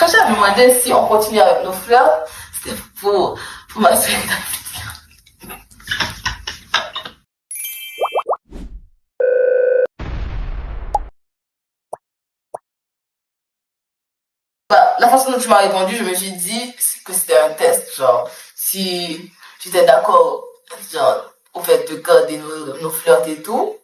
je me demandais si on continue avec nos fleurs, c'était pour m'assurer que la façon dont tu m'as répondu, je me suis dit que c'était un test, genre, si tu étais d'accord, genre, au fait de garder nos flirts et tout,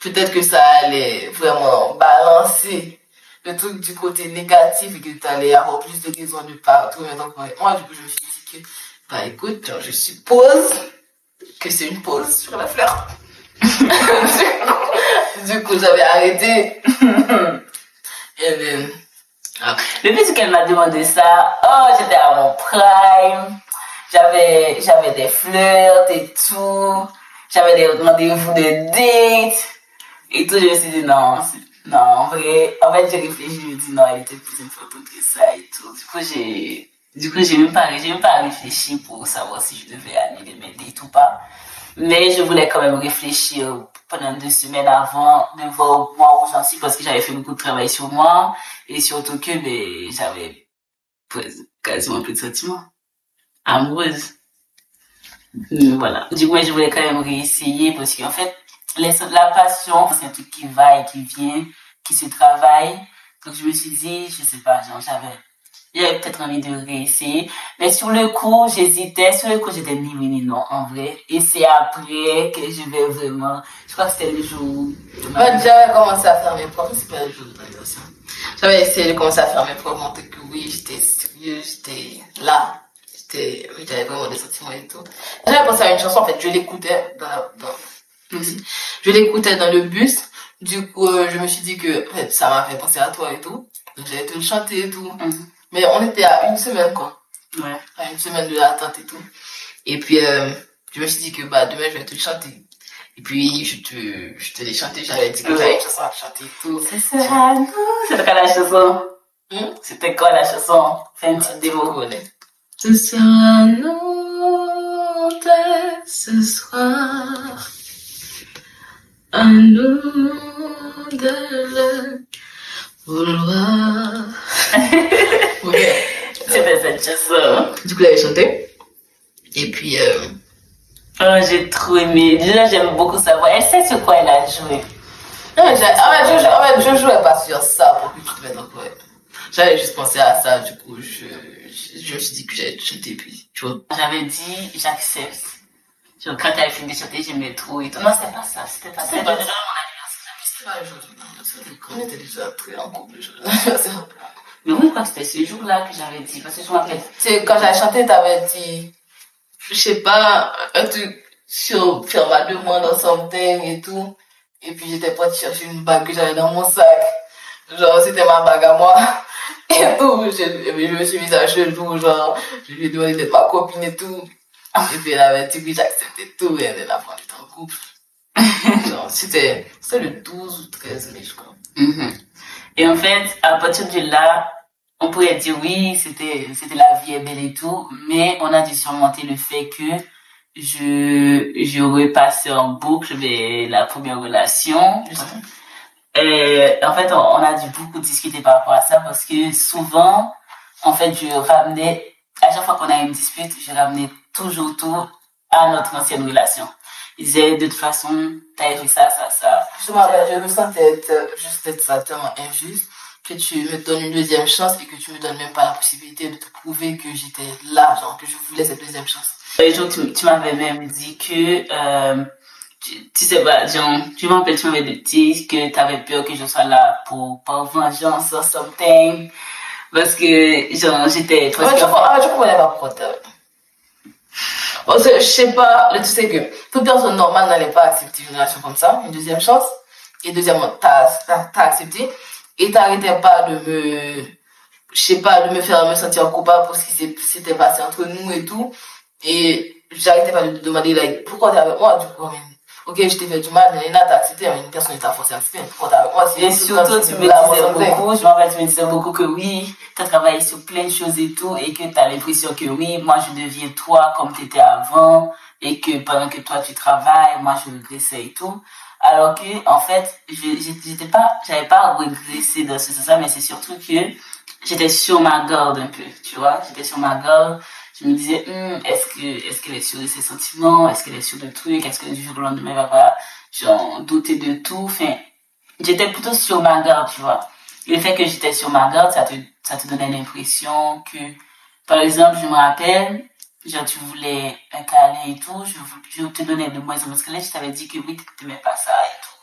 peut-être que ça allait vraiment balancer le truc du côté négatif et que tu allais avoir plus de raisons de pas tout mettre encore avec moi. Du coup, je me suis dit que, bah écoute, genre, je suppose que c'est une pause sur la fleur. Du coup, j'avais arrêté. Et then, le fait qu'elle m'a demandé ça, oh, j'étais à mon prime, j'avais des flirts et tout, j'avais des rendez-vous de date, et tout, je me suis dit non, en fait, j'ai réfléchi, je me dis non, elle était plus importante que ça et tout. Du coup, j'ai même pas réfléchi pour savoir si je devais annuler mes dates ou pas. Mais je voulais quand même réfléchir pendant 2 semaines avant de voir moi où j'en suis parce que j'avais fait beaucoup de travail sur moi et surtout que j'avais quasiment plus de sentiments amoureuse. Voilà. Du coup, je voulais quand même réessayer parce qu'en fait, la passion, c'est un truc qui va et qui vient, qui se travaille. Donc, je me suis dit, je sais pas, genre, j'avais peut-être envie de réessayer. Mais sur le coup, j'hésitais. Sur le coup, j'étais ni oui ni non, en vrai. Et c'est après que je vais vraiment... Je crois que c'était le jour... j'avais commencé à faire mes preuves. C'est pas le jour de l'intégration. J'avais essayé de commencer à faire mes preuves, montrer que oui, j'étais sérieux, j'étais là. J'avais vraiment des sentiments et tout. J'avais pensé à une chanson, en fait, je l'écoutais je l'écoutais dans le bus. Du coup, je me suis dit que, en fait, ça m'a fait penser à toi et tout. Donc, j'allais te le chanter et tout. Mais on était à 1 semaine, quoi. Ouais. À 1 semaine de l'attente et tout. Et puis, je me suis dit que, bah, demain, je vais te le chanter. Et puis, je te l'ai chanté, j'avais dit que j'avais une chanson à chanter et tout. C'est ça, nous. C'était quoi la chanson? C'était quoi la chanson? Fais une petite démo. Ce sera nous dès ce soir. À nous de le vouloir. Okay. C'était cette chanson. Du coup, elle avait chanté. Et puis, oh, j'ai trop aimé. Déjà, j'aime beaucoup sa voix. Elle sait sur quoi elle a joué. En fait, je jouais pas sur ça pour que tu te mettes en poète. J'avais juste pensé à ça, du coup, je me suis dit que j'allais chanter, puis, tu vois. J'avais dit, j'accepte. Genre, quand elle a fini de chanter, j'aimais trop et tout. Non, c'était pas ça, c'était pas déjà mon anniversaire. C'était pas le jour de mon anniversaire, on était déjà très en couple le jour de l'anniversaire. Mais oui, quoi, c'était ce jour-là que j'avais dit, parce que je me rappelle. Tu sais, quand j'avais chanté, t'avais dit, je sais pas, un truc sur faire ma demande en something et tout. Et puis, j'étais pas de chercher une bague que j'avais dans mon sac. Genre, c'était ma bague à moi. Et tout, je me suis mise à genoux, genre, je lui ai demandé d'être ma copine et tout. Et puis elle avait dit oui, j'acceptais tout, et elle a pris en couple. Genre, c'était le 12 ou 13 mai, je crois. Et en fait, à partir de là, on pourrait dire oui, c'était la vie est belle et tout, mais on a dû surmonter le fait que je repassais en boucle la première relation. Et en fait, on a dû beaucoup discuter par rapport à ça parce que souvent, en fait, je ramenais, à chaque fois qu'on a une dispute, je ramenais toujours tout à notre ancienne relation. Il disait, de toute façon, t'avais fait ça. Je me sentais être ça tellement injuste que tu me donnes une deuxième chance et que tu me donnes même pas la possibilité de te prouver que j'étais là, genre, que je voulais cette deuxième chance. Un jour, tu m'avais même dit que, tu sais pas, genre, tu m'appelles, tu m'avais dit que t'avais peur que je sois là par vengeance or something. Parce que, genre, j'étais presque... Je comprenais pas pourquoi parce que, je sais pas, le truc c'est que toute personne normale n'allait pas accepter une relation comme ça, une deuxième chance. Et deuxièmement, t'as accepté. Et t'arrêtais pas de me faire me sentir coupable pour ce qui s'était passé entre nous et tout. Et j'arrêtais pas de te demander, like, pourquoi t'es avec moi, du coup, ok, je t'ai fait du mal, mais là, t'as accepté, mais une personne t'a forcé à accepter, pourquoi t'es avec moi, et surtout, tu me disais beaucoup que oui, t'as travaillé sur plein de choses et tout, et que t'as l'impression que oui, moi, je deviens toi comme t'étais avant, et que pendant que toi, tu travailles, moi, je régressais et tout. Alors que, en fait, j'avais pas régressé dans ce sens-là, mais c'est surtout que, j'étais sur ma garde un peu, tu vois. J'étais sur ma garde. Je me disais, est-ce qu'elle est sûre de ses sentiments? Est-ce qu'elle est sûre de trucs? Est-ce que du jour au lendemain, elle va pas, genre, douter de tout? Enfin, j'étais plutôt sur ma garde, tu vois. Et le fait que j'étais sur ma garde, ça te donnait l'impression que, par exemple, je me rappelle, genre, tu voulais un câlin et tout, je te donnais de moins en moins de câlins, je t'avais dit que oui, t'aimais pas ça et tout.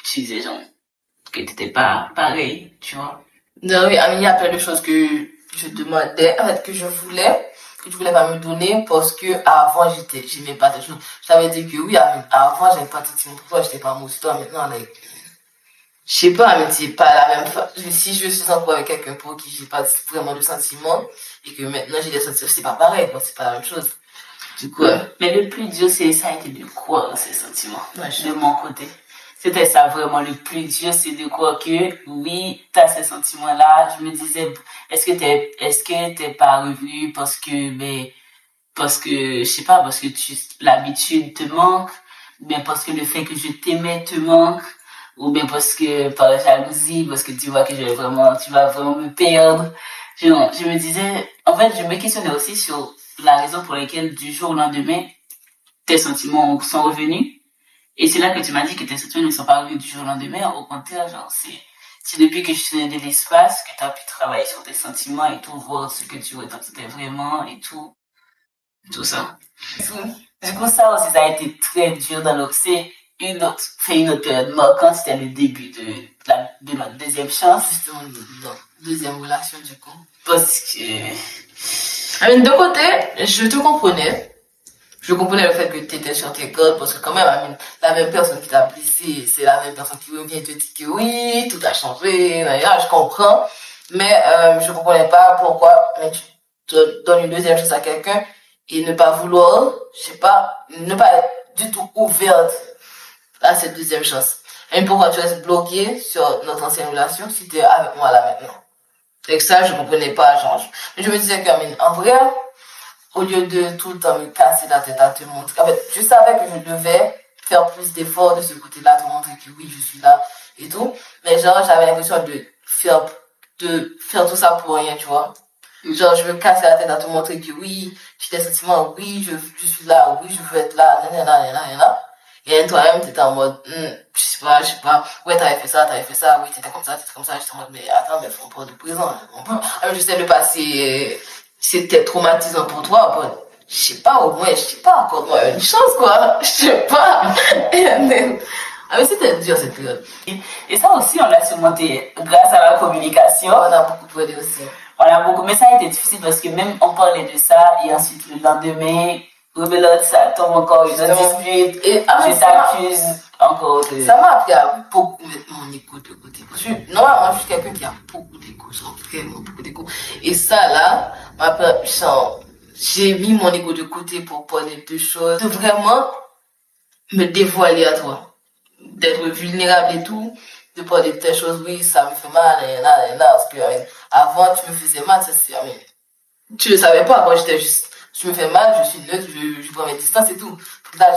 Tu disais, genre, que t'étais pas pareil, tu vois. Non, oui, il y a plein de choses que je demandais, en fait, que je voulais pas me donner parce que avant j'aimais pas des choses. J'avais dit que oui, avant j'avais pas de sentiments pour toi, j'étais pas amoureux de toi, maintenant, like, je sais pas, mais c'est pas la même chose. Si je suis en couple avec quelqu'un pour qui j'ai pas vraiment de sentiments et que maintenant j'ai des sentiments, c'est pas pareil, quoi, c'est pas la même chose. Du coup, Mais le plus dur, ça a été de croire ces sentiments. Ouais, de mon côté. C'était ça vraiment le plus dur, c'est de croire que oui, t'as ces sentiments-là. Je me disais, est-ce que t'es pas revenu parce que, je sais pas, parce que l'habitude te manque, ou bien parce que le fait que je t'aimais te manque, ou bien parce que, par jalousie, parce que tu vois que tu vas vraiment me perdre. Je me disais, en fait, je me questionnais aussi sur la raison pour laquelle du jour au lendemain, tes sentiments sont revenus. Et c'est là que tu m'as dit que tes sentiments ne sont pas revenus du jour au lendemain. Au contraire, genre, c'est depuis que je te donne de l'espace que tu as pu travailler sur tes sentiments et tout, voir ce que tu ressentais vraiment et tout ça. Du coup, ça aussi, ça a été très dur dans l'autre. C'est une autre période marquante, c'était le début de notre deuxième chance. Justement, notre deuxième relation, du coup. Parce que... De côté, je te comprenais. Je comprenais le fait que tu étais sur tes cordes parce que quand même, la même personne qui t'a blessé, c'est la même personne qui revient te dire que oui, tout a changé, là, je comprends. Mais je comprenais pas pourquoi mais tu te donnes une deuxième chance à quelqu'un et ne pas vouloir, je sais pas, ne pas être du tout ouverte à cette deuxième chance. Et pourquoi tu restes bloqué sur notre ancienne relation si tu es avec moi là maintenant. Et que ça, je comprenais pas, genre. Mais je me disais que, en vrai, au lieu de tout le temps me casser la tête à te montrer. En fait, je savais que je devais faire plus d'efforts de ce côté-là, te montrer que oui, je suis là et tout. Mais genre, j'avais l'impression de faire tout ça pour rien, tu vois. Genre, je me cassais la tête à te montrer que oui, j'ai des sentiments, oui, je suis là, oui, je veux être là, nanana. Et toi-même, t'étais en mode, je sais pas, ouais, t'avais fait ça, oui, t'étais comme ça, j'étais en mode, mais attends, mais faut prendre le présent, je sais, le passé, c'était traumatisant pour toi, bon, je sais pas, au moins, accorde-moi une chance, quoi, je sais pas. Mais c'était dur, cette période. Et ça aussi, on l'a surmonté grâce à la communication. On a beaucoup parlé aussi. Mais ça a été difficile parce que même on parlait de ça et ensuite le lendemain, rebelote, ça tombe encore une autre dispute et je t'accuse encore de... Ça m'a appris à beaucoup mettre mon égo de côté. Parce que normalement, je suis quelqu'un qui a beaucoup d'égo, genre vraiment beaucoup d'égo. Et ça là, j'ai mis mon égo de côté pour parler de choses, de vraiment me dévoiler à toi. D'être vulnérable et tout, de parler de telles choses, oui, ça me fait mal, parce que avant tu me faisais mal, tu le savais pas, moi je me fais mal, je suis neutre, je prends mes distances et tout. Là,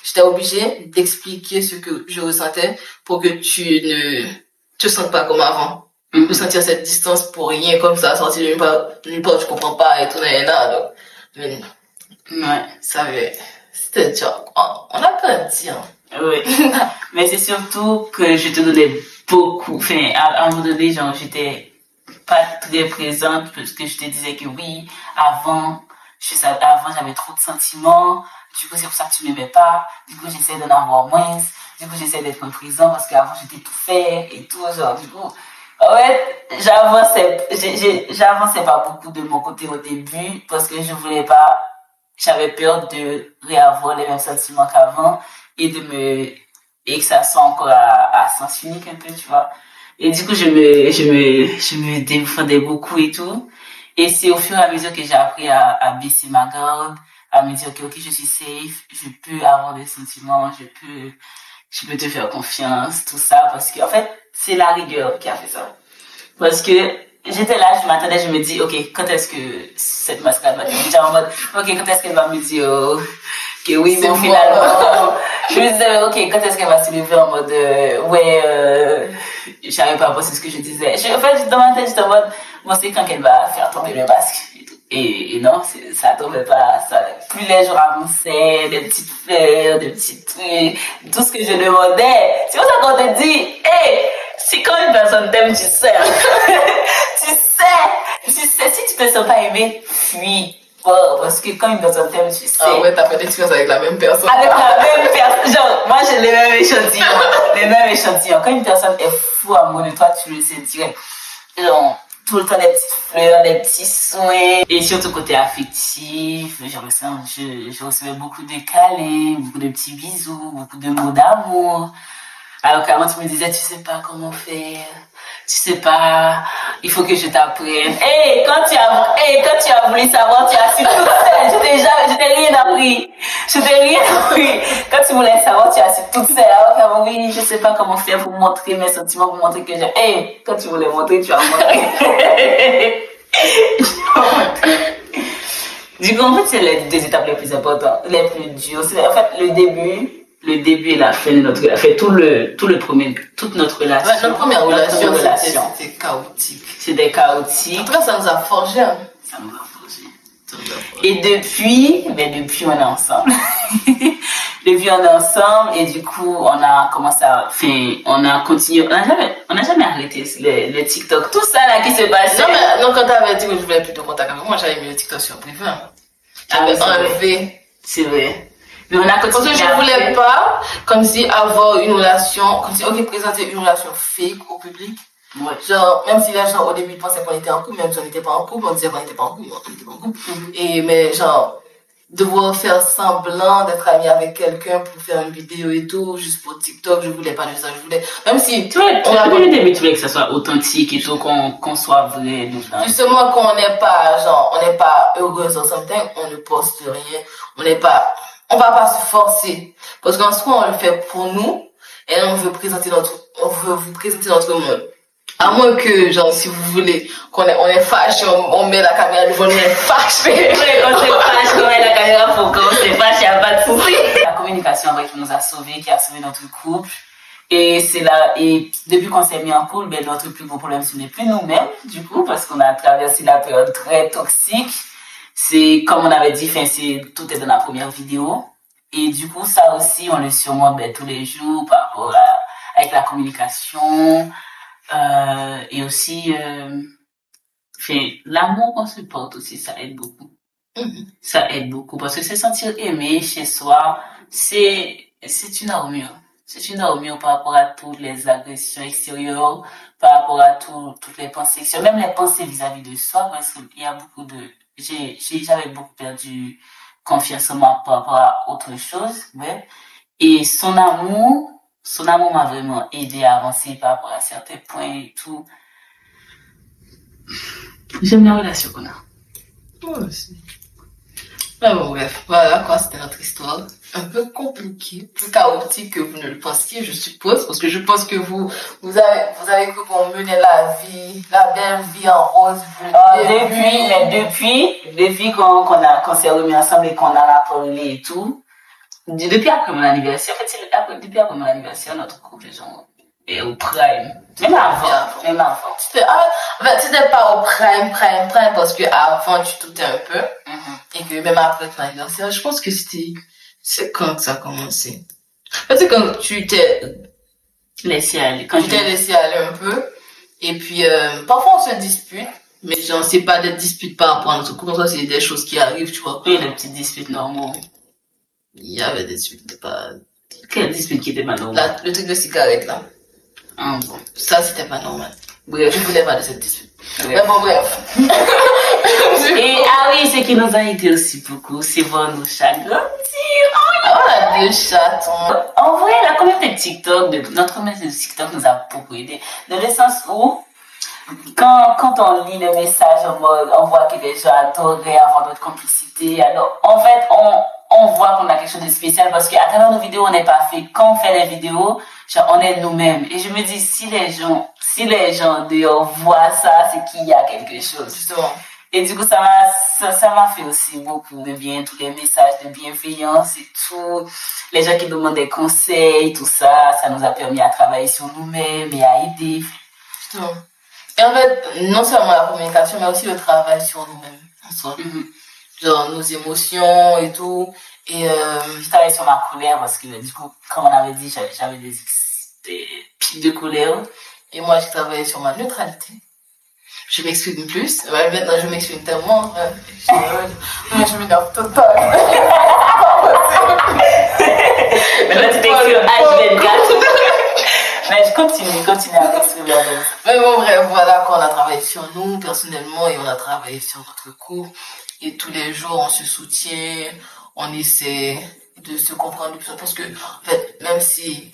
j'étais obligée d'expliquer ce que je ressentais pour que tu ne te sentes pas comme avant. De sentir cette distance pour rien comme ça, sortir d'une part, tu comprends pas et tout, donc, ouais, c'était dur. On a grandi, hein. Oui. Mais c'est surtout que je te donnais beaucoup, enfin, à un moment donné, genre, j'étais pas très présente parce que je te disais que oui, avant j'avais trop de sentiments, du coup c'est pour ça que tu m'aimais pas, du coup j'essaie d'en avoir moins, du coup j'essaie d'être présent parce qu'avant j'étais tout fait et tout, genre, du coup, ouais, j'avançais pas beaucoup de mon côté au début parce que j'avais peur de réavoir les mêmes sentiments qu'avant et et que ça soit encore à sens unique un peu, tu vois. Et du coup, je me défendais beaucoup et tout. Et c'est au fur et à mesure que j'ai appris à baisser ma garde, à me dire que, ok, je suis safe, je peux avoir des sentiments, je peux te faire confiance, tout ça, parce que, en fait, c'est la rigueur qui a fait ça. Parce que, j'étais là, je m'attendais, je me dis, ok, quand est-ce que cette mascarade va terminer? Genre en mode, ok, quand est-ce qu'elle va me dire, que oui, bon, finalement, je me disais, ok, quand est-ce qu'elle va se lever en mode, ouais, j'avais pas pensé ce que je disais. En fait, dans ma tête, j'étais en mode, bon, c'est quand qu'elle va faire tomber le masque. Et non, ça tombait pas. Plus les jours avançaient, des petites fleurs, des petits trucs, tout ce que je demandais. C'est pour ça qu'on te dit, hey, si quand une personne t'aime, tu sais. tu sais, si tu te sens pas aimé, fuis. Oh, parce que quand une personne t'aime, tu sais. Ah ouais, t'as fait l'expérience avec la même personne. Avec la même personne. Genre, moi, j'ai les mêmes échantillons. Les mêmes échantillons. Quand une personne est fou amoureux de toi, tu le sais direct. Genre, tout le temps des petites fleurs, des petits soins. Et surtout côté affectif, je recevais beaucoup de câlins, beaucoup de petits bisous, beaucoup de mots d'amour. Alors qu'avant tu me disais, tu sais pas comment faire, tu sais pas, il faut que je t'apprenne. Hey, quand tu as voulu savoir, tu as su toute seule. Je t'ai rien appris. Quand tu voulais savoir, tu as su toute seule. Alors qu'avant, oui, je sais pas comment faire pour montrer mes sentiments, pour montrer que j'ai, hey, quand tu voulais montrer, tu as montré. Du coup, en fait, c'est les deux étapes les plus importantes, les plus dures. C'est en fait le début et la fin de notre relation, toute notre relation. Ouais, notre première relation, c'était chaotique. C'était chaotique. En tout cas, ça nous a forgé. Ça nous a forgé. Et depuis, on est ensemble. Depuis, on est ensemble et du coup, on a commencé on a continué, on n'a jamais arrêté le TikTok. Tout ça là qui se passe. Non, quand t'avais dit que je voulais plus de contact avec moi, j'avais mis le TikTok sur privé. J'avais enlevé. C'est vrai. Mais on a continué. Parce que je voulais pas, comme si avoir une relation, comme si, ok, présenter une relation fake au public. Ouais. Genre, même si les gens au début pensaient qu'on était en couple, même si on n'était pas en couple, on disait qu'on n'était pas en couple, on était pas en couple. Mais genre, devoir faire semblant d'être ami avec quelqu'un pour faire une vidéo et tout, juste pour TikTok, je voulais pas de ça, je voulais, même si, tu voulais que ça soit authentique et tout, qu'on soit vrai, justement, qu'on n'est pas heureuse ou something, on ne poste rien, on va pas se forcer. Parce qu'en soi, on le fait pour nous, et on veut vous présenter notre monde. À moins que, genre, si vous voulez, on est fâché, on met la caméra devant nous, on est fâché. On se fâche, on met la caméra pour qu'on se fâche, il n'y a pas de souci. La communication qui nous a sauvés, qui a sauvé notre couple. Et c'est là, et depuis qu'on s'est mis en couple, notre plus gros problème, ce n'est plus nous-mêmes, du coup, parce qu'on a traversé la période très toxique. C'est, comme on avait dit, tout est dans la première vidéo. Et du coup, ça aussi, on le surmonte tous les jours par rapport avec la communication. Et aussi, l'amour qu'on se porte aussi, ça aide beaucoup. Ça aide beaucoup parce que se sentir aimé chez soi, c'est une armure. C'est une armure par rapport à toutes les agressions extérieures, par rapport à toutes les pensées extérieures, même les pensées vis-à-vis de soi, parce qu'il y a beaucoup j'avais beaucoup perdu confiance en moi par rapport à autre chose, ouais. Et son amour m'a vraiment aidé à avancer par rapport à certains points et tout. J'aime la relation qu'on a. Moi aussi. Mais bon, bref, voilà quoi, c'était notre histoire. Un peu compliquée, plus chaotique que vous ne le pensiez, je suppose, parce que je pense que vous avez cru qu'on menait la belle vie en rose. Depuis qu'on s'est remis ensemble et qu'on a parlé et tout, depuis après mon anniversaire, en fait, depuis après mon anniversaire, notre couple est au prime. Même avant. C'était pas au prime, parce que avant tu doutais un peu. Et que même après ton anniversaire, je pense que c'est quand que ça a commencé. En fait, c'est quand tu t'es laissé aller. Quand tu t'es laissé aller un peu. Et puis, parfois on se dispute. Mais genre, c'est pas des disputes par rapport à notre couple, ça c'est des choses qui arrivent, tu vois. Oui, des petites disputes normales. Il y avait des disputes, pas... Quelle dispute qui était pas normale? Le truc de cigarette, là. Ah bon. Ça, c'était pas normal. Bref, je voulais pas de cette dispute. Ouais. Mais bon, bref. Et oui, ce qui nous a aidé aussi beaucoup, c'est voir nos chats grandir. On a 2 chatons. En vrai, notre communauté de TikTok nous a beaucoup aidé. Dans le sens où, quand on lit le message en mode, on voit que les gens adoraient avoir notre complicité. Alors, en fait, on voit qu'on a quelque chose de spécial parce qu'à travers nos vidéos, on n'est pas fait. Quand on fait les vidéos, genre, on est nous-mêmes. Et je me dis, si les gens dehors voient ça, c'est qu'il y a quelque chose. Justement. Et du coup, ça m'a fait aussi beaucoup de bien, tous les messages de bienveillance et tout. Les gens qui demandent des conseils, tout ça, ça nous a permis à travailler sur nous-mêmes et à aider. Justement. Et en fait, non seulement la communication, mais aussi le travail sur nous-mêmes. En soi. Genre nos émotions et tout. Et je travaille sur ma colère parce que du coup, comme on avait dit, j'avais des pics de colère. Et moi, j'ai travaillé sur ma neutralité. Je m'exprime plus. Ouais, maintenant, je m'exprime tellement. Je m'énerve total. Maintenant, tu t'exprimes H24. Mais je continue à m'exprimer. Mais bon, bref, voilà, quand on a travaillé sur nous, personnellement, et on a travaillé sur notre cours. Et tous les jours, on se soutient, on essaie de se comprendre plus. Parce que, en fait, même si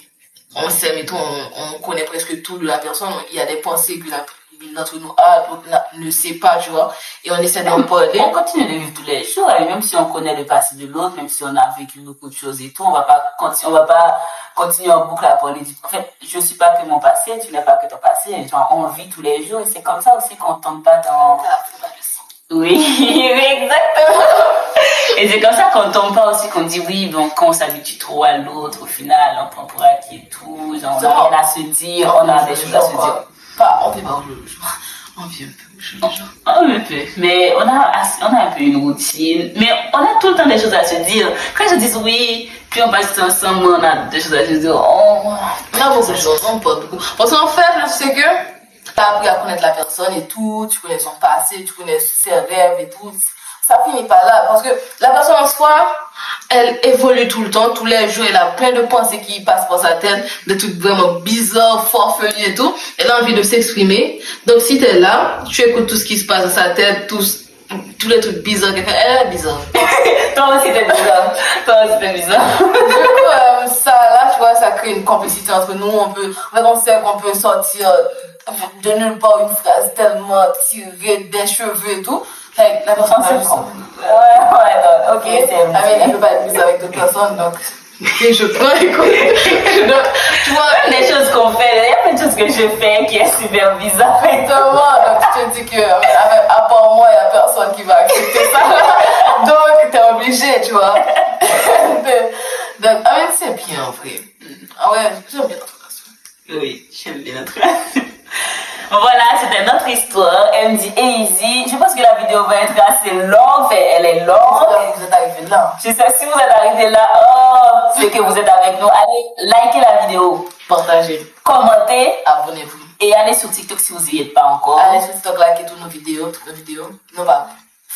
on s'aime et tout, on connaît presque tout de la personne, il y a des pensées que l'une d'entre nous a, l'autre ne sait pas, tu vois. Et on essaie d'en parler. On continue de vivre tous les jours, et même si on connaît le passé de l'autre, même si on a vécu beaucoup de choses et tout, on va pas continuer en boucle à parler du... En fait, je suis pas que mon passé, tu n'es pas que ton passé. Genre, on vit tous les jours, et c'est comme ça aussi qu'on tombe pas dans... Oui, exactement. Et c'est comme ça qu'on tombe pas aussi, qu'on dit oui, bon, quand on s'habitue trop à l'autre, au final, on prend pour acquis et tout, genre, on a rien à se dire, on a des choses à se dire. Pas, on fait pas on vit un peu. Un peu. Mais on a un peu une routine. Mais on a tout le temps des choses à se dire. Quand je dis oui, puis on passe ensemble, on a des choses à se dire. On a beaucoup de choses, on parle beaucoup. Parce qu'en fait, c'est que tu as appris à connaître la personne et tout, tu connais son passé, tu connais ses rêves et tout. Ça finit pas là. Parce que la personne en soi, elle évolue tout le temps, tous les jours, elle a plein de pensées qui passent par sa tête, des trucs vraiment bizarres, farfelus et tout. Elle a envie de s'exprimer. Donc si tu es là, tu écoutes tout ce qui se passe dans sa tête, tous les trucs bizarres qu'elle fait. Elle est bizarre. Toi aussi t'es bizarre. Toi aussi t'es bizarre. Du coup, ça là, tu vois, ça crée une complicité entre nous. On sait qu'on peut sortir de nulle part une phrase tellement tirée des cheveux et tout. La personne c'est con. Ouais, ok, c'est elle peut pas être bizarre avec d'autres personnes, donc je prends écoute. Donc, tu vois, des choses qu'on fait, il y a plein de choses que je fais qui est super bizarre. Exactement, donc tu te dis que à part moi, il n'y a personne qui va accepter ça. Donc, t'es obligé, tu vois. Donc, c'est bien en vrai. Ah ouais, j'aime bien notre relation. Oui, j'aime bien notre relation. Voilà, c'était notre histoire, MD et Easy. Je pense que la vidéo va être assez longue, elle est longue. Vous êtes arrivé là. Je sais, si vous êtes arrivé là, c'est que vous êtes avec nous. Allez, likez la vidéo, Partagez, commentez, abonnez-vous. Et allez sur TikTok si vous n'y êtes pas encore. Allez sur TikTok, likez toutes nos vidéos. Non, bah,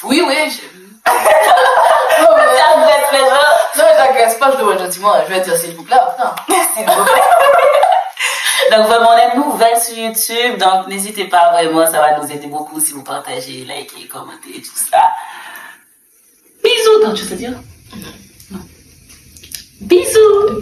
oui, Non, mais j'agresse pas, je demande gentiment, je vais dire s'il vous plaît. S'il vous plaît. Donc vraiment, on est nouvelles sur YouTube, donc n'hésitez pas vraiment, ça va nous aider beaucoup si vous partagez, likez, commentez, tout ça. Bisous, t'as autre chose à dire? Non. Bisous.